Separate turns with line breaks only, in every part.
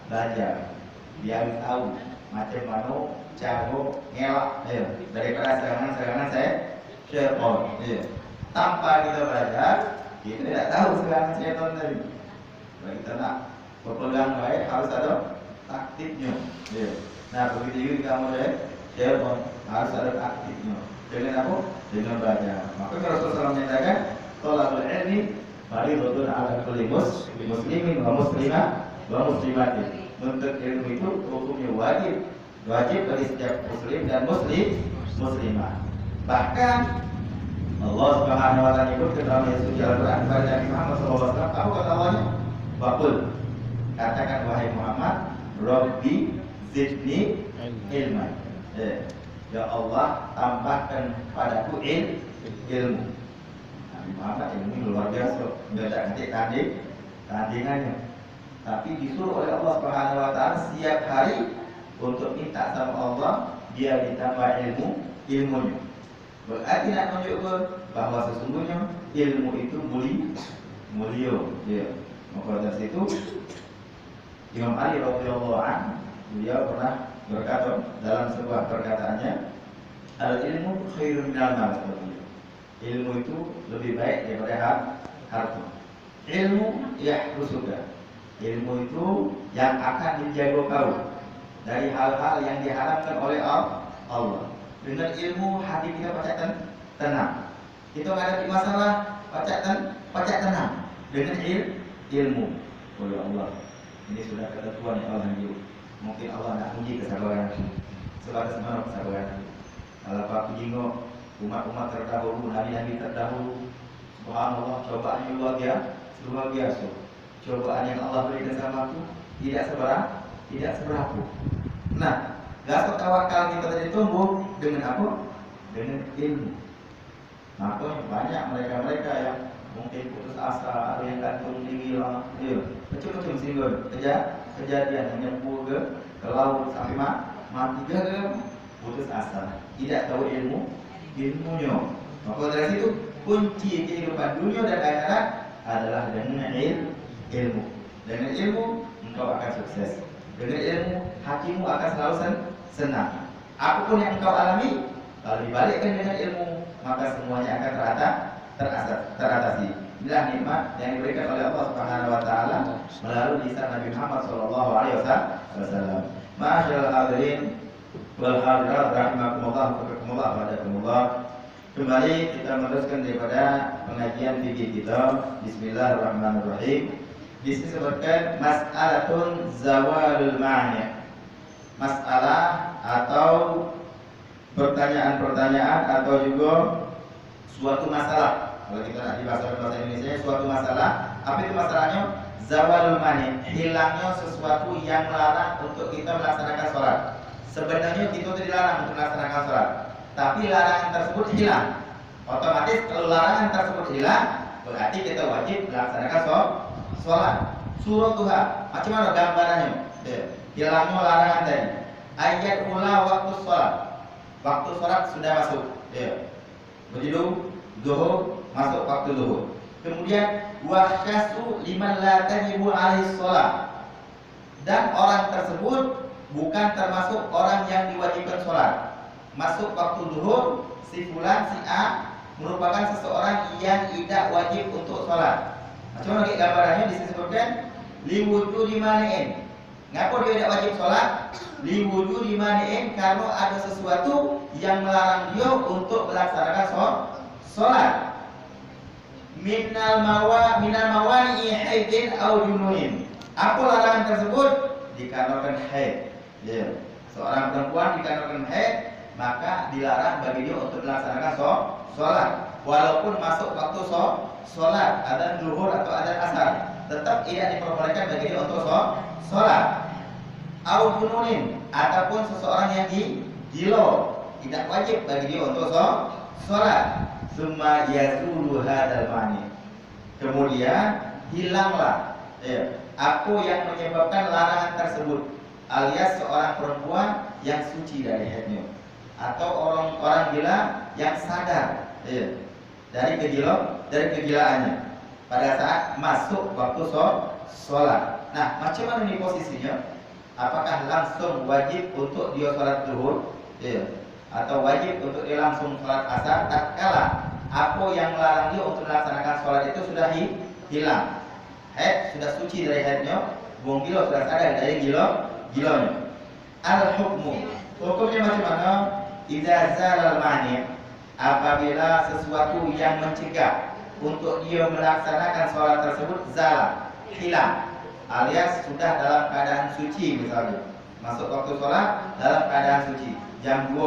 belajar biar tahu macam mana cara ngelak daripada serangan-serangan syaitan. Tanpa kita belajar, kita tidak tahu serangan syaitan tadi. Kalau kita nak berpegang baik harus ada taktiknya. Nah begitu juga kita mulai syaitan harus ada taktiknya. Dengan apa? Dengan belajar. Maka Rasulullah SAW menyatakan, thalabul ilmi fardhun 'ala kulli muslimin wa muslimah wa muslimatin. Menuntut ilmu itu hukumnya wajib bagi setiap muslim dan muslimah. Bahkan Allah Subhanahu wa taala menyebutkan dalam ayat suci Al-Qur'an kepada Nabi Muhammad SAW, tahu kata Allahnya? Waqul, katakan wahai Muhammad, Rabbi zidni ilman. Ya Allah, tambahkan padaku ilmu. Nabi Muhammad ilmu luar biasa, tidak nanti tandingannya. Tapi disuruh oleh Allah Subhanahu wa taala setiap hari untuk minta sama Allah biar ditambah ilmunya. Berarti nak menunjukkan bahwa sesungguhnya ilmu itu mulia. Maka dari situ Imam Ali radhiyallahu anhu beliau pernah berkata dalam sebuah perkataannya, al ilmu khairun minal mal. Ilmu itu lebih baik daripada harta. Ilmu yahrusuka. Ilmu itu yang akan menjaga kau dari hal-hal yang diharamkan oleh Allah. Dengan ilmu hati kita pacak tenang. Kita menghadapi masalah pacak tenang. Dengan ilmu. Oleh Allah. Ini sudah ketentuan yang Allah hidup. Mungkin Allah nak uji kesabaran. Sebab semangat kesabaran. Kalau aku jingok umat-umat terdahulu, nabi-nabi terdahulu, subhanallah, cobaannya luar biasa. Cobaan yang Allah berikan sama aku tidak seberapa. Nah, dasar tawakal kita tadi tumbuh dengan apa? Dengan ilmu. Maka banyak mereka-mereka yang mungkin putus asa, ada yang gantung diri lah, macam-macam singgul kejadian hanya ke laut sampai mati gagal, putus asa, tidak tahu ilmunya. Maka dari situ kunci kehidupan dunia dan akhirat adalah dengan ilmu. Dengan ilmu engkau akan sukses. Dengan ilmu hatimu akan selalu senang. Apapun yang engkau alami, kalau dibalikkan dengan ilmu, maka semuanya akan teratasi. Inilah nikmat yang diberikan oleh Allah Subhanahu wa taala melalui lisan Nabi Muhammad sallallahu alaihi wasallam. Ma'asyiral hadirin wal hadirat rahimakumullah wa rahimakumullah wa rahimakumullah. Kembali kita meneruskan daripada pengajian fikih kita. Bismillahirrahmanirrahim. Disebutkan mas'alatun zawalul ma'ani. Masalah atau pertanyaan-pertanyaan atau juga suatu masalah. Kalau kita nak dibahas bahasa Indonesia, suatu masalah. Apa itu masalahnya? Zawalul mani, hilangnya sesuatu yang melarang untuk kita melaksanakan sholat. Sebenarnya kita tidak dilarang untuk melaksanakan sholat, tapi larangan tersebut hilang. Otomatis kalau larangan tersebut hilang, berarti kita wajib melaksanakan sholat. Surah Duha, macam mana gambarannya? Hilangnya larangan tadi. Ayat ula waktu sholat. Waktu sholat sudah masuk. Begitu zuhur masuk waktu zuhur. Kemudian wahsyasu liman la tajibu alaihi sholat. Dan orang tersebut bukan termasuk orang yang diwajibkan sholat. Masuk waktu zuhur, si fulan, si A merupakan seseorang yang tidak wajib untuk sholat. Macam mana gambarannya disebutkan liwujudi mani'in. Ngapa dia tidak wajib sholat? Liwujudi mani'in, karena ada sesuatu yang melarang dia untuk melaksanakan sholat. Minal mawani'i haidin au jununin. Apa larangan tersebut? Dikarenakan haid. Seorang perempuan dikarenakan haid, maka dilarang bagi dia untuk melaksanakan sholat. Walaupun masuk waktu sholat, adzan zuhur atau adzan asar, tetap tidak diperbolehkan bagi dia untuk sholat. Au jununin, ataupun seseorang yang gila, tidak wajib bagi dia untuk sholat. Summa yazulu hadzal mani. Kemudian hilanglah apa yang menyebabkan larangan tersebut, alias seorang perempuan yang suci dari haidnya, atau orang gila yang sadar dari kegilaannya pada saat masuk waktu sholat. Nah, macam mana nih posisinya? Apakah langsung wajib untuk dia sholat zuhur? Ya. Atau wajib untuk dia langsung sholat asar? Tatkala apa yang melarang dia untuk melaksanakan sholat itu sudah hilang. Haid sudah suci dari haidnya, buang gilo sudah sadar dari gilonya. Al-hukmu, hukumnya macam mana? Idza zalal mani', apabila sesuatu yang mencegah untuk dia melaksanakan sholat tersebut zala, hilang, alias sudah dalam keadaan suci, misalnya masuk waktu sholat dalam keadaan suci jam 2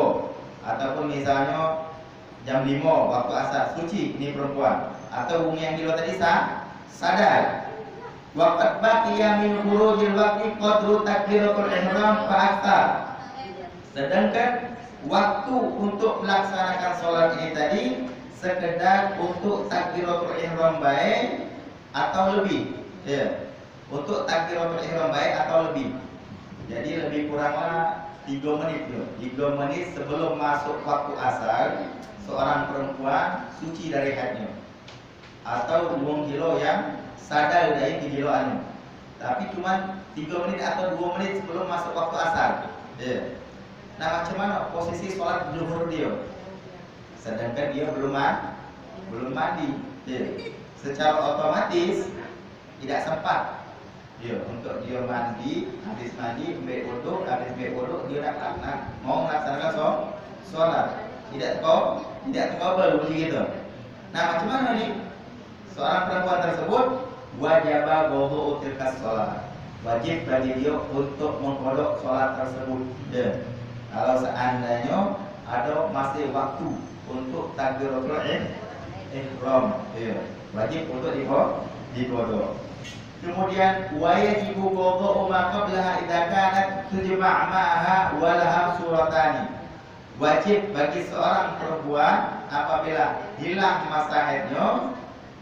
ataupun misalnya jam 5 waktu asar, suci ini perempuan, atau bumi yang gilo tadi sadar. Waqad baqiya min khurujil waqti qadru takbiratul ihram fa aktsar. Sedangkan waktu untuk melaksanakan sholat ini tadi sekedar untuk takbiratul ihram baik atau lebih, ya. Untuk takbiratul ihram baik atau lebih. Jadi lebih kuranglah 3 menit ya. 3 menit sebelum masuk waktu asar, seorang perempuan suci dari haidnya. Atau 2 kilo yang sadar dari kegiloannya. Tapi cuma 3 menit atau 2 menit sebelum masuk waktu asar. Ya. Nah, macam mana posisi sholat zuhur dia? Sedangkan dia belum mandi, ya. Secara otomatis tidak sempat dia untuk dia mandi, habis mandi, habis wudu dia nak mau melaksanakan sholat. Tidak terkabul begitu. Nah, macam mana nih? Seorang perempuan tersebut wajib wudu tilka sholat. Wajib bagi dia untuk mengkodok sholat tersebut. Ya. Kalau seandainya ada masih waktu untuk takbiratul ihram, ya, wajib untuk dikodok. Kemudian wajibu wudu ma qablaha idza kanat tujma' ma'aha wa laha suratani. Wajib bagi seorang perempuan apabila hilang masa haidnya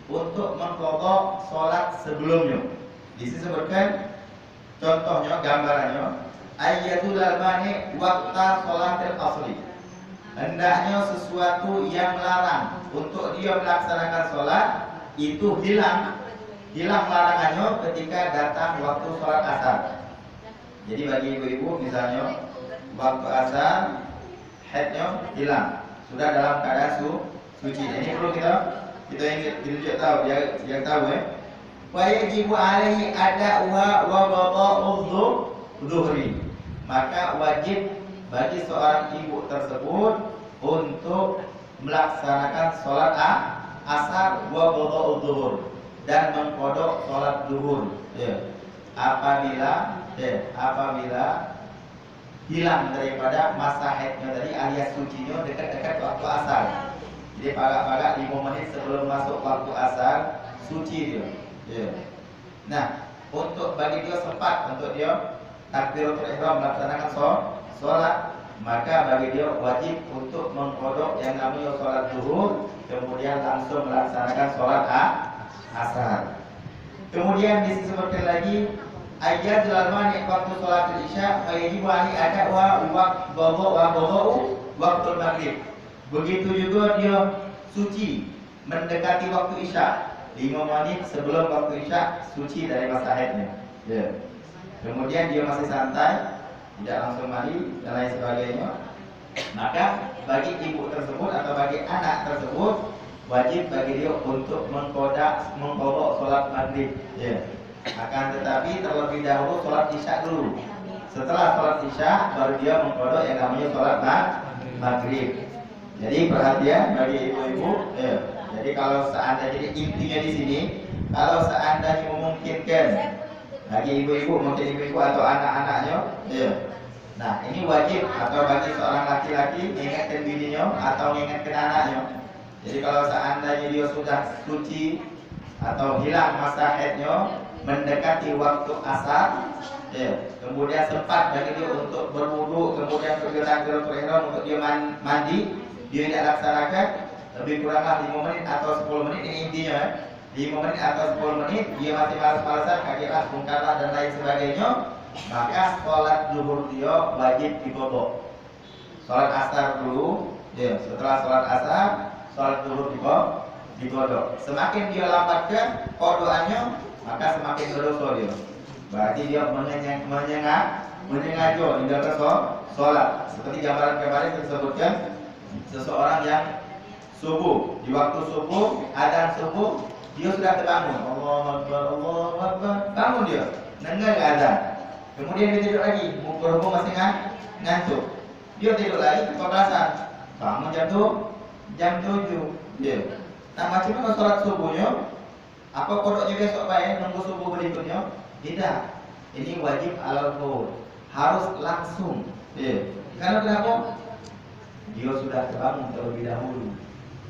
untuk mengkodok sholat sebelumnya. Disebutkan contohnya, gambarannya, ayatul mani waqta sholatil asli. Hendaknya sesuatu yang melarang untuk dia melaksanakan sholat itu hilang larangannya ketika datang waktu sholat asar. Jadi bagi ibu-ibu misalnya waktu asar haidnya hilang, sudah dalam keadaan suci. Ini perlu kita ingat tahu, biar tahu ya. Wajibu alaihi ada'uha wa qada'udzu zuhri. Maka wajib bagi seorang ibu tersebut untuk melaksanakan sholat asar wa qada'udzu zuhur dan mengkodok sholat zuhur, ya. Apabila hilang daripada masa haidnya tadi alias sucinya dekat-dekat waktu asar. Jadi parak-parak 5 menit sebelum masuk waktu asar suci dia. Ya. Nah, untuk bagi dia sempat untuk dia takbiratul ihram melaksanakan sholat, maka bagi dia wajib untuk mengkodok yang namanya sholat zuhur, kemudian langsung melaksanakan sholat asar. Kemudian disebutkan lagi ayat mani waktu sholat isya wajib wali ada waktu maghrib. Begitu juga dia suci mendekati waktu isya 5 menit sebelum waktu isya suci dari masa haidnya. Ya. Kemudian dia masih santai, tidak langsung mandi dan lain sebagainya. Maka bagi ibu tersebut atau bagi anak tersebut wajib bagi dia untuk mengkodok sholat maghrib. Ya. Akan tetapi terlebih dahulu sholat isya dulu. Setelah sholat isya baru dia mengkodok yang namanya sholat maghrib. Jadi perhatian bagi ibu-ibu. Ya. Jadi kalau seandainya, intinya di sini, kalau seandainya memungkinkan bagi ibu-ibu, mungkin ibu-ibu atau anak-anaknya, ya. Nah ini wajib atau bagi seorang laki-laki mengingatkan bininya atau mengingatkan anaknya. Jadi kalau seandainya dia sudah suci atau hilang masa haidnya mendekati waktu asar, ya, kemudian sempat bagi dia untuk berwudu, kemudian takbiratul ihram untuk dia mandi, dia tidak laksanakan, lebih kuranglah 5 menit atau 10 menit, ini intinya 5 menit atau 10 menit dia masih malas-malasan, kakilah, bungkarlah dan lain sebagainya, maka sholat zuhur dia wajib dikodok. Sholat asar dulu, ya, setelah sholat asar sholat zuhur dikodok. Semakin dia lambatkan kodokannya, maka semakin berdosa dia. berarti dia menyengaja meninggalkan sholat. Seperti gambaran kemarin kita sebutkan, seseorang yang subuh, di waktu subuh, adzan subuh, dia sudah terbangun, Allahu Akbar, bangun dia, dengar adzan. Kemudian dia tidur lagi, berhubung masih ngantuk. Dia tidur lagi, kebablasan, bangun jam 7. Dia. Nah, macam mana sholat subuhnya? Apa kodoknya besok baik nunggu subuh berikutnya? Tidak. Ini wajib alal faur, harus langsung. Ya. Karena kenapa? Dia sudah terbangun terlebih dahulu.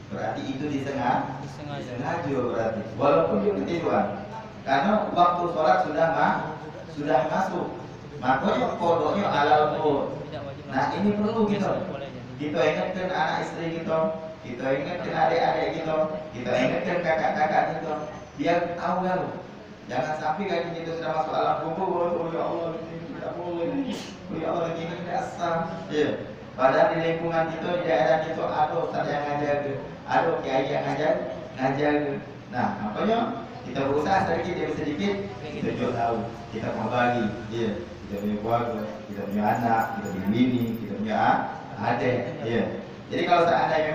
Berarti itu disengaja berarti. Walaupun dia ketiduran. Karena waktu sholat sudah masuk. Makanya kodoknya alal faur. Nah, ini perlu kita ingatkan anak istri kita ingatkan adik-adik kita ingatkan kakak-kakak kita, biar tahu lalu. Jangan sampai kaki kita sudah masuk alam kubur, oh ya Allah ini tidak boleh, oh ya Allah ini dasar. Ya. Padahal di lingkungan kita, di daerah kita ada ustaz yang ngajar, ada kiai yang ngajar. Nah, makanya kita berusaha sedikit demi sedikit kita juga tahu, kita mau bagi, ya. Kita punya keluarga, kita punya anak, kita punya bini, kita punya adik, ya. Jadi kalau seandainya